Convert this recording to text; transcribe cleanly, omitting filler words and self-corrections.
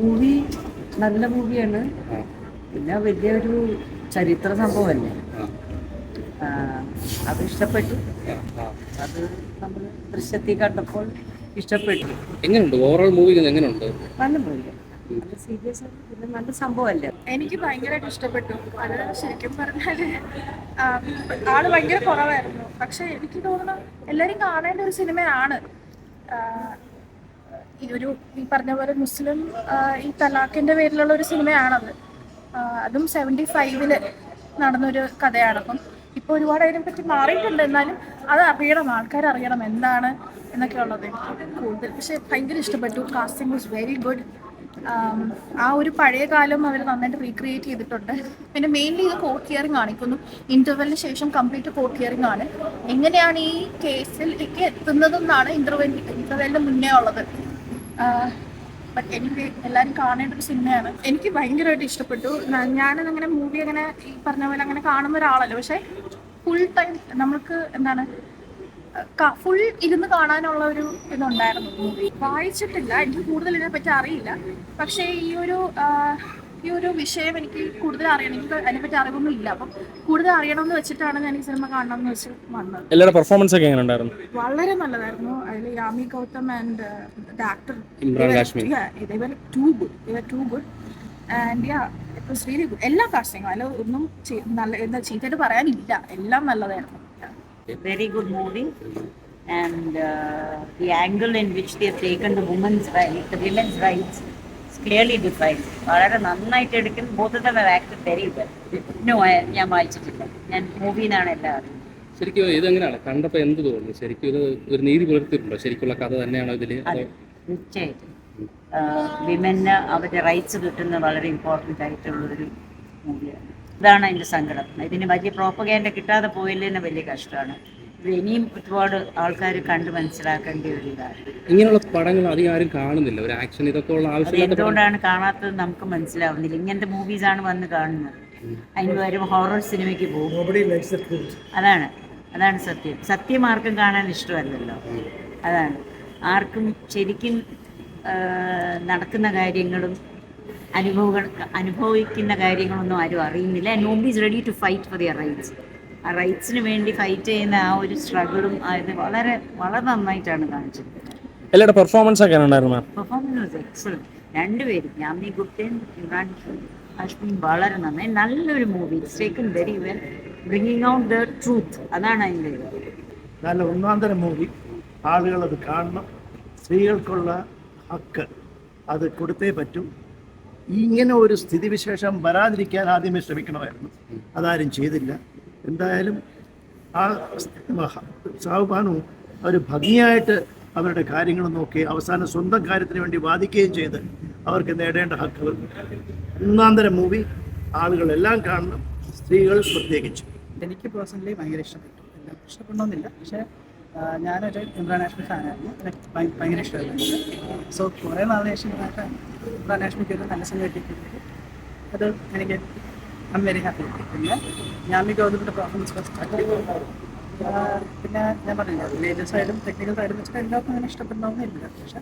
Movie നല്ല മൂവിയാണ്. പിന്നെ വലിയൊരു ചരിത്ര സംഭവമല്ലേ, അത് ഇഷ്ടപ്പെട്ടു. അത് നമ്മൾ ദൃശ്യത്തിൽ കണ്ടപ്പോൾ ഇഷ്ടപ്പെട്ടു. എങ്ങനെയുണ്ട് ഓവറോൾ മൂവി? എങ്ങനെയുണ്ട്? നല്ല മൂവി, നല്ല സീരിയസ് ആണ്, പിന്നെ നല്ല സംഭവമല്ലേ. എനിക്ക് ഭയങ്കരമായിട്ട് ഇഷ്ടപ്പെട്ടു. അത് ശരിക്കും പറഞ്ഞാൽ ആള് ഭയങ്കര കുറവായിരുന്നു. പക്ഷെ എനിക്ക് തോന്നുന്നു എല്ലാവരും കാണേണ്ട ഒരു സിനിമയാണ്. ഈ പറഞ്ഞ പോലെ മുസ്ലിം ഈ തലാഖിൻ്റെ പേരിലുള്ള ഒരു സിനിമയാണത്. അതും 75-ൽ നടന്നൊരു കഥയാണ്. അപ്പം ഇപ്പോൾ ഒരുപാട് അതിനെപ്പറ്റി മാറിയിട്ടുണ്ട്. എന്നാലും അത് അറിയണം, ആൾക്കാർ അറിയണം എന്താണ് എന്നൊക്കെ ഉള്ളത് എനിക്ക് കൂടുതൽ. പക്ഷെ ഭയങ്കര ഇഷ്ടപ്പെട്ടു. Casting was very good. ആ ഒരു പഴയ കാലം അവർ നന്നായിട്ട് റീക്രിയേറ്റ് ചെയ്തിട്ടുണ്ട്. പിന്നെ മെയിൻലി ഇത് കോർട്ട് ഹിയറിംഗ് ആണ്. ഇപ്പൊന്നും ഇന്റർവെല്ലിന് ശേഷം കംപ്ലീറ്റ് കോർട്ട് ഹിയറിംഗ് ആണ്. എങ്ങനെയാണ് ഈ കേസിലേക്ക് എത്തുന്നതെന്നാണ് ഇന്റർവെല്ലിന് മുന്നേ ഉള്ളത്. ബട്ട് എനിക്ക് എല്ലാവരും കാണേണ്ട ഒരു സിനിമയാണ്. എനിക്ക് ഭയങ്കരമായിട്ട് ഇഷ്ടപ്പെട്ടു. ഞാനങ്ങനെ മൂവി അങ്ങനെ ഈ പറഞ്ഞ പോലെ അങ്ങനെ കാണുന്ന ഒരാളല്ല. പക്ഷെ ഫുൾ ടൈം നമ്മൾക്ക് എന്താണ് ഫുൾ ഇരുന്ന് കാണാനുള്ള ഒരു ഇതുണ്ടായിരുന്നു. മൂവി വായിച്ചിട്ടില്ല, എനിക്ക് കൂടുതൽ ഇതിനെപ്പറ്റി അറിയില്ല. പക്ഷേ ഈ ഒരു വിഷയം എനിക്ക് കൂടുതൽ അറിയണം. എനിക്ക് അതിനെപ്പറ്റി അറിവൊന്നും ഇല്ല. അപ്പം കൂടുതൽ അറിയണമെന്ന് വെച്ചിട്ടാണ് ഞാൻ ഈ സിനിമ കാണണമെന്ന് വെച്ച് വന്നത്. എല്ലാവരുടെ പെർഫോമൻസ് ഒക്കെ എങ്ങനെ ഉണ്ടായിരുന്നു? വളരെ നല്ലതായിരുന്നു. അതിൽ Yami Gautam and the actor Emraan Hashmi, too good and it was really good. എല്ലാ കാസ്റ്റിംഗും അതിൽ ഒന്നും നല്ല എന്താ ചീത്തയായിട്ട് പറയാനില്ല, എല്ലാം നല്ലതായിരുന്നു. Very good movie, and the angle in which they have taken the women's rights is clearly defined. വളരെ നന്നായിട്ട് എടുക്കും. Both of them have acted very well. No, ഞാൻ വായിച്ചിട്ടില്ല, ഞാൻ മൂവിന്നാണ് എല്ലാം അറിയുന്നത്. ശരിക്കും ഇതെങ്ങനെയാണ് കണ്ടപ്പോൾ എന്ത് തോന്നുന്നു? ശരിക്കും ഇത് ഒരു നീതി പുലർത്തിയിട്ടുണ്ടോ? ശരിക്കുള്ള കഥ തന്നെയാണോ ഇതിൽ? തീർച്ചയായിട്ടും വിമന് അവരുടെ റൈറ്റ്സ് കിട്ടുന്നത് വളരെ ഇമ്പോർട്ടൻ്റ് ആയിട്ടുള്ളൊരു മൂവിയാണ്. ഇതാണ് അതിൻ്റെ സങ്കടം. ഇതിന് വലിയ പ്രോപ്പഗാൻഡ കിട്ടാതെ പോയില്ലെന്ന് വലിയ കഷ്ടമാണ്. ഇത് ഇനിയും ഒരുപാട് ആൾക്കാർ കണ്ട് മനസ്സിലാക്കേണ്ട ഒരു ഇതാണ്. ഇങ്ങനെയുള്ള പടങ്ങൾ അധികം ആരും കാണുന്നില്ല. ഒരു ആക്ഷൻ ഇതൊക്കെ ഉള്ള ആവശ്യം എന്തുകൊണ്ടാണ് കാണാത്തത് നമുക്ക് മനസ്സിലാവുന്നില്ല. ഇങ്ങനത്തെ മൂവീസാണ് വന്ന് കാണുന്നത്. അതിന് പകരം ഹൊറർ സിനിമയ്ക്ക് പോകും. അതാണ് സത്യം ആർക്കും കാണാൻ ഇഷ്ടമല്ലല്ലോ. അതാണ് ആർക്കും ശരിക്കും നടക്കുന്ന കാര്യങ്ങളും അനുഭവിക്കുന്ന കാര്യങ്ങളൊന്നും ആരും അറിയുന്നില്ല. And nobody is ready to fight for their rights. ആ റൈറ്റ്സിന് വേണ്ടി ഫൈറ്റ് ചെയ്യുന്ന ആ ഒരു സ്ട്രഗിളും അത് വളരെ വളരെ നന്നായിട്ടാണ് കാണിച്ചത്. എല്ലാവരുടെ പെർഫോമൻസ് ഒക്കെ ഉണ്ടായിരുന്നു? Performance was excellent. രണ്ടുപേരും യാമി ഗുപ്തയും ഇമ്രാൻ ഹാഷ്മിയും വളരെ നന്നായി. നല്ലൊരു movie. It's taken very well, bringing out the truth. അതാണ് അതിൻ്റെ നല്ല ഒന്നാന്തരം മൂവി. ആളുകളത് കാണണം. സ്ത്രീകൾക്കുള്ള ഹക്ക് അത് കൊടുത്തേ പറ്റൂ. ഇങ്ങനെ ഒരു സ്ഥിതിവിശേഷം വരാതിരിക്കാൻ ആദ്യമേ ശ്രമിക്കണമായിരുന്നു. അതാരും ചെയ്തില്ല. എന്തായാലും ആ സാഹുബാനു അവർ ഭംഗിയായിട്ട് അവരുടെ കാര്യങ്ങൾ നോക്കി അവസാനം സ്വന്തം കാര്യത്തിന് വേണ്ടി വാദിക്കുകയും ചെയ്ത് അവർക്ക് നേടേണ്ട ഹക്കുകൾ. ഒന്നാന്തരം മൂവി, ആളുകളെല്ലാം കാണണം, സ്ത്രീകൾ പ്രത്യേകിച്ച്. എനിക്ക് പേഴ്സണലി ഭയങ്കര ഇഷ്ടപ്പെട്ടു. എല്ലാം ഇഷ്ടപ്പെടണമെന്നില്ല, പക്ഷേ ഞാനൊരു ഇമ്രാൻ ഹാഷ്മി ഫാനായിരുന്നു. എനിക്ക് ഭയങ്കര ഇഷ്ടമായിരുന്നു. സോ കുറേ നാളിന് ശേഷം ഇമ്രാൻ ഹാഷ്മിക്ക് ഒരു നല്ല സിനിമ കിട്ടിയിട്ടുണ്ട്. അത് എനിക്ക് ഐ എം വെരി ഹാപ്പി. പിന്നെ യാമി ഗൗതമിൻ്റെ പെർഫോമൻസ് പിന്നെ ഞാൻ പറഞ്ഞില്ല, റിലീജിയസ് സൈഡും ടെക്നിക്കൽ സൈഡും വെച്ചിട്ട് എല്ലാവർക്കും അങ്ങനെ ഇഷ്ടപ്പെടണമെന്നില്ല. പക്ഷേ